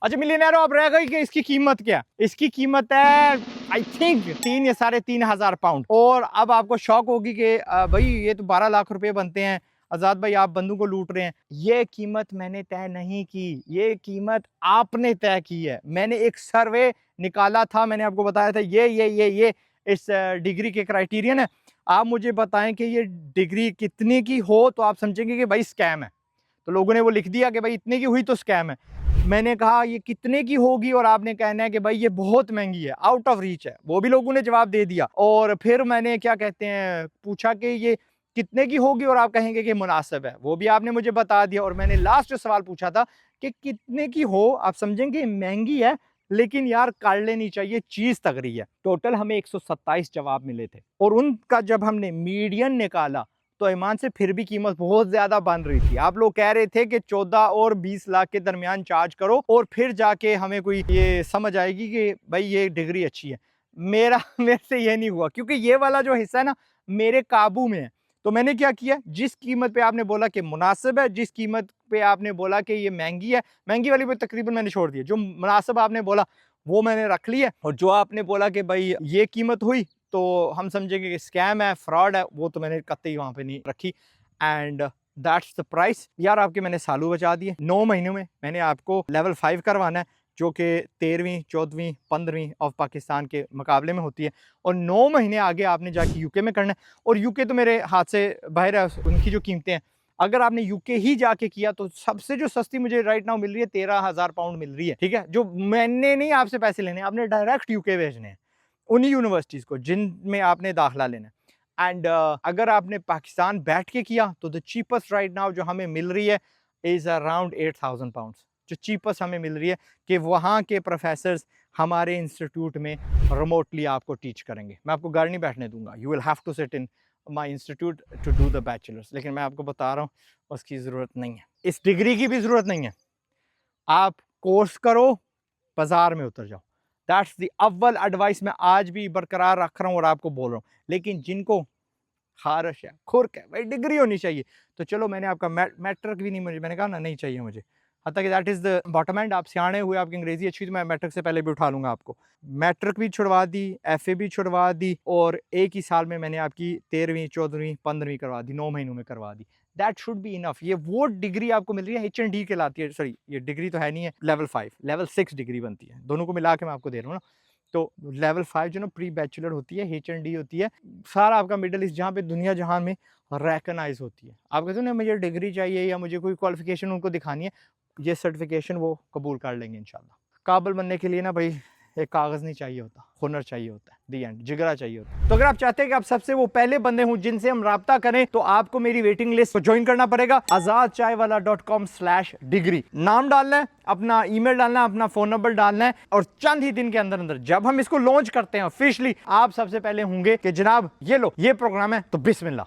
अच्छा मिलियनेरो अब रह गई कि इसकी कीमत क्या? इसकी कीमत है आई थिंक 3 या साढ़े 3,000 पाउंड। और अब आपको शौक होगी कि भाई ये तो 12 लाख रुपए बनते हैं, आजाद भाई आप बंदों को लूट रहे हैं। ये कीमत मैंने तय नहीं की, ये कीमत आपने तय की है। मैंने एक सर्वे निकाला था, मैंने आपको बताया था ये इस डिग्री के क्राइटेरियन है। आप मुझे बताएं कि ये डिग्री कितने की हो तो आप समझेंगे कि भाई स्कैम है। तो लोगों ने वो लिख दिया कि भाई इतने की हुई तो स्कैम है। मैंने कहा ये कितने की होगी और आपने कहना है कि भाई ये बहुत महंगी है, आउट ऑफ रीच है। वो भी लोगों ने जवाब दे दिया। और फिर मैंने क्या कहते हैं पूछा कि ये कितने की होगी और आप कहेंगे कि मुनासिब है, वो भी आपने मुझे बता दिया। और मैंने लास्ट जो सवाल पूछा था कि कितने की हो, आप समझेंगे महंगी है लेकिन यार कर लेनी चाहिए, चीज तगड़ी है। टोटल हमें 127 जवाब मिले थे और उनका जब हमने मीडियन निकाला तो ईमान से फिर भी कीमत बहुत ज्यादा बन रही थी। आप लोग कह रहे थे कि 14 और 20 लाख के दरमियान चार्ज करो और फिर जाके हमें कोई ये समझ आएगी कि भाई ये डिग्री अच्छी है। मेरे से ये नहीं हुआ, क्योंकि ये वाला जो हिस्सा है ना मेरे काबू में है। तो मैंने क्या किया, जिस कीमत पे आपने बोला कि मुनासिब है, जिस कीमत पे आपने बोला कि ये महंगी है, महंगी वाली पे तकरीबन मैंने छोड़ दिया। जो मुनासिब आपने बोला वो मैंने रख लिया, और जो आपने बोला कि भाई ये कीमत हुई तो हम समझेंगे कि स्कैम है, फ्रॉड है, वो तो मैंने कतई वहां पे नहीं रखी। And that's the price. यार आपके मैंने सालों बचा दिए। 9 महीनों में मैंने आपको लेवल 5 करवाना है, जो कि 13वीं 14वीं 15वीं ऑफ पाकिस्तान के मुकाबले में होती है। और 9 महीने आगे आपने जाके यूके में करना है। और यूके तो मेरे हाथ से बाहर है, उनकी जो कीमतें हैं। अगर आपने यूके ही जाके किया तो सबसे जो सस्ती मुझे राइट नाउ मिल रही है 13,000 पाउंड मिल रही है। ठीक है, जो मैंने नहीं आपसे पैसे लेने, आपने डायरेक्ट यूके भेजने हैं उन्हीं यूनिवर्सिटीज को जिनमें आपने दाखिला लेना है। एंड अगर आपने पाकिस्तान बैठ के किया तो द चीपेस्ट राइट नाउ जो हमें मिल रही है इज अराउंड 8,000 पाउंड्स। जो चीपेस्ट हमें मिल रही है कि वहाँ के प्रोफेसर्स हमारे इंस्टीट्यूट में रिमोटली आपको टीच करेंगे। मैं आपको घर नहीं बैठने दूंगा, you will have to sit in my institute to do the bachelors. लेकिन मैं आपको बता रहा हूँ उसकी ज़रूरत नहीं है, इस डिग्री की भी ज़रूरत नहीं है। आप कोर्स करो, बाजार में उतर जाओ। दैट्स द अव्वल एडवाइस मैं आज भी बरकरार रख रहा हूँ और आपको बोल रहा हूँ। लेकिन जिनको खारश है, खुरक है, भाई डिग्री होनी चाहिए, तो चलो मैंने आपका मैट्रिक भी नहीं, मुझे मैंने कहा ना नहीं चाहिए मुझे। हत्ता कि that is the bottom and. आप सियाने हुए, आपकी अंग्रेजी अच्छी, तो मैं मैट्रिक से पहले भी उठा लूँगा आपको। मैट्रिक भी छुड़वा दी, FA भी छुड़वा दी, और एक ही साल में मैंने आपकी 13वीं 14वीं 15वीं करवा दी, 9 महीनों में करवा दी। That should be enough. ये वो डिग्री आपको मिल रही है, HND कहलाती है। सॉरी, ये डिग्री तो है नहीं है, लेवल 5 लेवल 6 डिग्री बनती है, दोनों को मिला के मैं आपको दे रहा हूँ ना। तो लेवल 5 जो ना प्री बैचलर होती है, HND होती है, सारा आपका मिडल ईस्ट जहाँ पे दुनिया जहान में रिकॉग्नाइज होती है। आप कहते हो ना मुझे डिग्री चाहिए या मुझे कोई क्वालिफिकेशन उनको दिखानी है, ये सर्टिफिकेशन वो कबूल कर लेंगे इंशाल्लाह। काबिल बनने के लिए ना भाई एक कागज़ नहीं चाहिए होता, हुनर चाहिए होता है, दी एंड, जिगरा चाहिए होता है। तो अगर आप चाहते हैं कि आप सबसे वो पहले बंदे हों जिनसे हम राब्ता करें, तो आपको मेरी वेटिंग लिस्ट को ज्वाइन करना पड़ेगा। azadchaiwala.com/degree नाम डालना है, अपना ईमेल डालना है, अपना फोन नंबर डालना है, और चंद ही दिन के अंदर अंदर जब हम इसको लॉन्च करते हैं ऑफिशियली, आप सबसे पहले होंगे कि जनाब ये लो ये प्रोग्राम है, तो बिस्मिल्लाह।